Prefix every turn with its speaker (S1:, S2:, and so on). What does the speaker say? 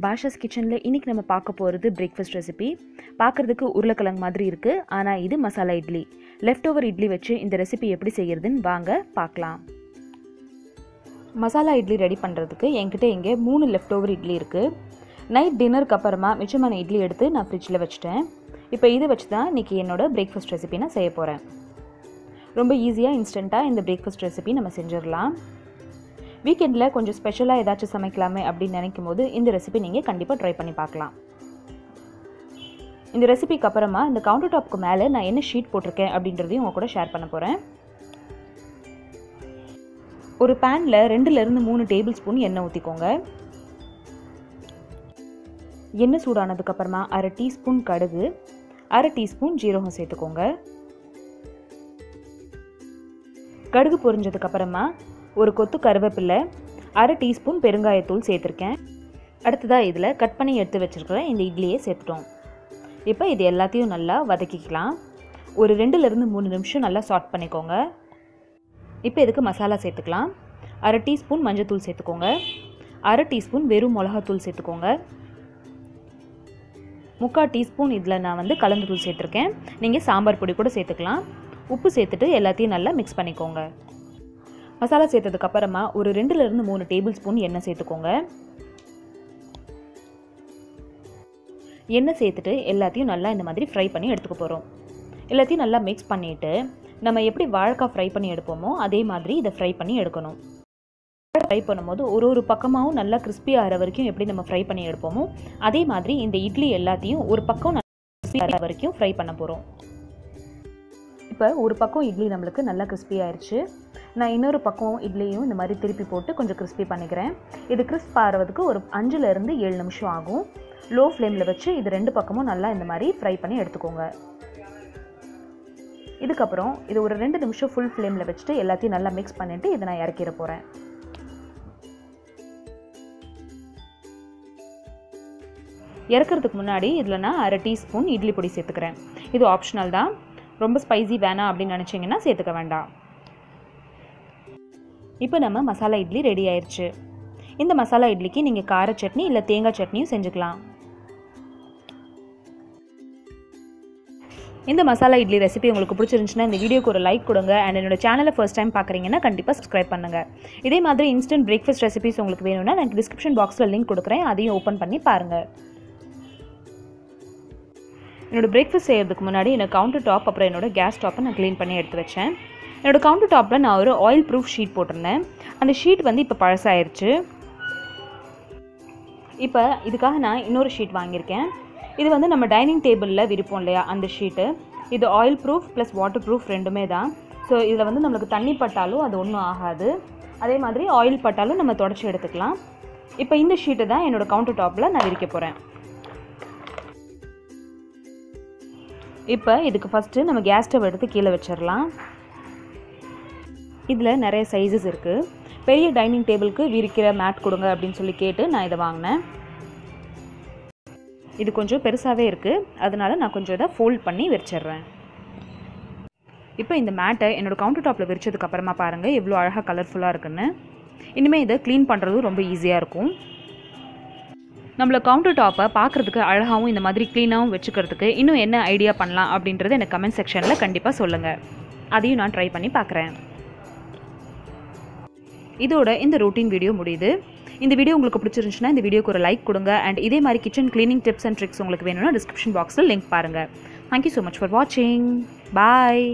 S1: Bashas Kitchen la இன்னைக்கு நம்ம பார்க்க போறது breakfast recipe. பார்க்கிறதுக்கு உருளைக்கிழங்கு மாதிரி இருக்கு, ஆனா இது மசாலா இட்லி. leftover இட்லி வச்சு இந்த ரெசிபி எப்படி செய்யறதுன்னு வாங்க பார்க்கலாம். மசாலா இட்லி ரெடி பண்றதுக்கு என்கிட்ட இங்க 3 leftover இட்லி இருக்கு. நைட் டின்னருக்கு அப்புறமா மிச்சமான இட்லி எடுத்து நான் ஃப்ரிட்ஜ்ல வச்சிட்டேன். இப்போ இத வச்சு தான் இன்னைக்கு என்னோட breakfast recipe நான் செய்ய போறேன். ரொம்ப ஈஸியா இன்ஸ்டன்ட்டா இந்த breakfast recipe நம்ம செஞ்சிரலாம். வீக்கெண்ட்ல கொஞ்சம் ஸ்பெஷலா ஏதாச்சும் சமைக்கலாமே அப்படி நினைக்கும்போது இந்த ரெசிபி நீங்க கண்டிப்பா ட்ரை பண்ணி பார்க்கலாம். இந்த ரெசிபிக்கு அப்புறமா இந்த கவுண்டர் டாப்க்கு மேலே நான் என்ன ஷீட் போட்டிருக்கேன் அப்படின்றதையும் உங்க கூட ஷேர் பண்ண போறேன். ஒரு பேன்ல 2 ல இருந்து 3 டேபிள் ஸ்பூன் எண்ணெய் ஊத்திக்கோங்க. எண்ணெய் சூடானதுக்கு அப்புறமா 1/2 டீஸ்பூன் கடுகு, 1/2 டீஸ்பூன் ஜீரகம் சேர்த்துக்கோங்க. கடுகு பொரிஞ்சதுக்கு அப்புறமா ஒரு கொத்து கருவேப்பிலை, 1/2 டீஸ்பூன் பெருங்காயத்தூள் சேர்த்துருக்கேன். அடுத்ததா இதில் கட் பண்ணி எடுத்து வச்சிருக்கிற இந்த இட்லியை சேர்த்துட்டோம். இப்போ இது எல்லாத்தையும் நல்லா வதக்கிக்கலாம். ஒரு 2 ல இருந்து 3 நிமிஷம் நல்லா சாட் பண்ணிக்கோங்க. இப்போ இதுக்கு மசாலா சேர்த்துக்கலாம். 1/2 டீஸ்பூன் மஞ்சள்தூள் சேர்த்துக்கோங்க. 1/2 டீஸ்பூன் வெறும் மிளகாத்தூள் சேர்த்துக்கோங்க. 3/4 டீஸ்பூன் இதில் நான் கலந்து தூள் சேர்த்துருக்கேன். நீங்கள் சாம்பார் பொடி கூட சேர்த்துக்கலாம். உப்பு சேர்த்துட்டு எல்லாத்தையும் நல்லா மிக்ஸ் பண்ணிக்கோங்க. மசாலா சேர்த்ததுக்கு அப்புறமா ஒரு 2 ல இருந்து 3 டேபிள் ஸ்பூன் எண்ணெய் சேர்த்துக்கோங்க. எண்ணெய் சேர்த்துட்டு எல்லாத்தையும் நல்லா இந்த மாதிரி ஃப்ரை பண்ணி எடுத்துக்க போகிறோம். எல்லாத்தையும் நல்லா மிக்ஸ் பண்ணிவிட்டு நம்ம எப்படி வாழைக்காய் ஃப்ரை பண்ணி எடுப்போமோ அதே மாதிரி இதை ஃப்ரை பண்ணி எடுக்கணும். ஃப்ரை பண்ணும்போது ஒரு பக்கமாகவும் நல்லா கிறிஸ்பி ஆகிற வரைக்கும் எப்படி நம்ம ஃப்ரை பண்ணி எடுப்போமோ அதே மாதிரி இந்த இட்லி எல்லாத்தையும் ஒரு பக்கம் நல்லா கிறிஸ்பி ஆகிற வரைக்கும் ஃப்ரை பண்ண போகிறோம். இப்போ ஒரு பக்கம் இட்லி நம்மளுக்கு நல்லா கிறிஸ்பி ஆயிடுச்சு. நான் இன்னொரு பக்கம் இட்லியும் இந்த மாதிரி திருப்பி போட்டு கொஞ்சம் கிறிஸ்பி பண்ணிக்கிறேன். இது கிறிஸ்ப் ஆகிறதுக்கு ஒரு 5 ல இருந்து 7 நிமிஷம் ஆகும். லோ ஃப்ளேமில் வச்சு இது 2 பக்கமும் நல்லா இந்த மாதிரி ஃப்ரை பண்ணி எடுத்துக்கோங்க. இதுக்கப்புறம் இது ஒரு 2 நிமிஷம் ஃபுல் ஃப்ளேமில் வச்சுட்டு எல்லாத்தையும் நல்லா மிக்ஸ் பண்ணிவிட்டு இதை நான் இறக்கிற போகிறேன். இறக்கிறதுக்கு முன்னாடி இதில் நான் 1/2 டீஸ்பூன் இட்லி பொடி சேர்த்துக்கிறேன். இது ஆப்ஷனல் தான். ரொம்ப ஸ்பைசி வேணாம் அப்படின்னு நினச்சிங்கன்னா சேர்த்துக்க வேண்டாம். இப்போ நம்ம மசாலா இட்லி ரெடி ஆயிடுச்சு. இந்த மசாலா இட்லிக்கு நீங்கள் கார சட்னி இல்லை தேங்காய் சட்னியும் செஞ்சுக்கலாம். இந்த மசாலா இட்லி ரெசிபி உங்களுக்கு பிடிச்சிருந்துச்சுன்னா இந்த வீடியோக்கு ஒரு லைக் கொடுங்க. அண்ட் என்னோட சேனலை ஃபர்ஸ்ட் டைம் பார்க்குறீங்கன்னா கண்டிப்பாக சப்ஸ்கிரைப் பண்ணுங்கள். இதே மாதிரி இன்ஸ்டன்ட் பிரேக்ஃபாஸ்ட் ரெசிபிஸ் உங்களுக்கு வேணும்னா நான் டிஸ்கிரிப்ஷன் பாக்ஸில் லிங்க் கொடுக்குறேன், அதையும் ஓப்பன் பண்ணி பாருங்கள். என்னோடய பிரேக்ஃபாஸ்ட் செய்கிறதுக்கு முன்னாடி என்னோட கவுண்டர் டாப் அப்புறம் என்னோட கேஸ் ஸ்டாப்பை நான் க்ளீன் பண்ணி எடுத்து வச்சேன். என்னோடய கவுண்டர் டாப்பில் நான் ஒரு ஆயில் ப்ரூஃப் ஷீட் போட்டிருந்தேன். அந்த ஷீட் இப்போ பழசாயிருச்சு. இப்போ இதுக்காக நான் இன்னொரு ஷீட் வாங்கியிருக்கேன். இது நம்ம டைனிங் டேபிளில் விரிப்போம் இல்லையா அந்த ஷீட்டு. இது oil proof plus water proof ரெண்டுமே தான். ஸோ இதில் நம்மளுக்கு தண்ணி பட்டாலும் அது ஒன்றும் ஆகாது. அதே மாதிரி ஆயில் பட்டாலும் நம்ம தொடச்சி எடுத்துக்கலாம். இப்போ இந்த ஷீட்டை தான் என்னோடய கவுண்டர் டாப்பில் நான் விரிக்க போகிறேன். இப்போ இதுக்கு ஃபஸ்ட்டு நம்ம கேஸ் ஸ்டவ் எடுத்து கீழே வச்சிடலாம். இதில் நிறைய சைஸஸ் இருக்குது. பெரிய டைனிங் டேபிளுக்கு விரிக்கிற மேட் கொடுங்க அப்படின்னு சொல்லி கேட்டு நான் இதை வாங்கினேன். இது கொஞ்சம் பெருசாகவே இருக்குது, அதனால நான் கொஞ்சம் இதை ஃபோல்ட் பண்ணி விரிச்சிட்றேன். இப்போ இந்த மேட்டை என்னோடய கவுண்டர் டாப்பில் விரிச்சதுக்கப்புறமா பாருங்கள் எவ்வளோ அழகாக கலர்ஃபுல்லாக இருக்குன்னு. இனிமேல் இதை க்ளீன் பண்ணுறதும் ரொம்ப ஈஸியாக இருக்கும். நம்மளை கவுண்டர் டாப்பை பார்க்குறதுக்கு அழகாகவும் இந்த மாதிரி க்ளீனாகவும் வச்சுக்கிறதுக்கு இன்னும் என்ன ஐடியா பண்ணலாம் அப்படின்றது எனக்கு கமெண்ட் செக்ஷனில் கண்டிப்பாக சொல்லுங்கள். அதையும் நான் ட்ரை பண்ணி பார்க்குறேன். இதோட இந்த ரொட்டீன் வீடியோ முடியுது. இந்த வீடியோ உங்களுக்கு பிடிச்சிருந்துச்சுன்னா இந்த வீடியோக்கு ஒரு லைக் கொடுங்க. அண்ட் இதே மாதிரி kitchen cleaning tips and tricks உங்களுக்கு வேணும்னா டிஸ்கிரிப்ஷன் பாக்ஸில் லிங்க் பாருங்கள். தேங்க்யூ ஸோ மச் ஃபார் வாட்சிங். பாய்.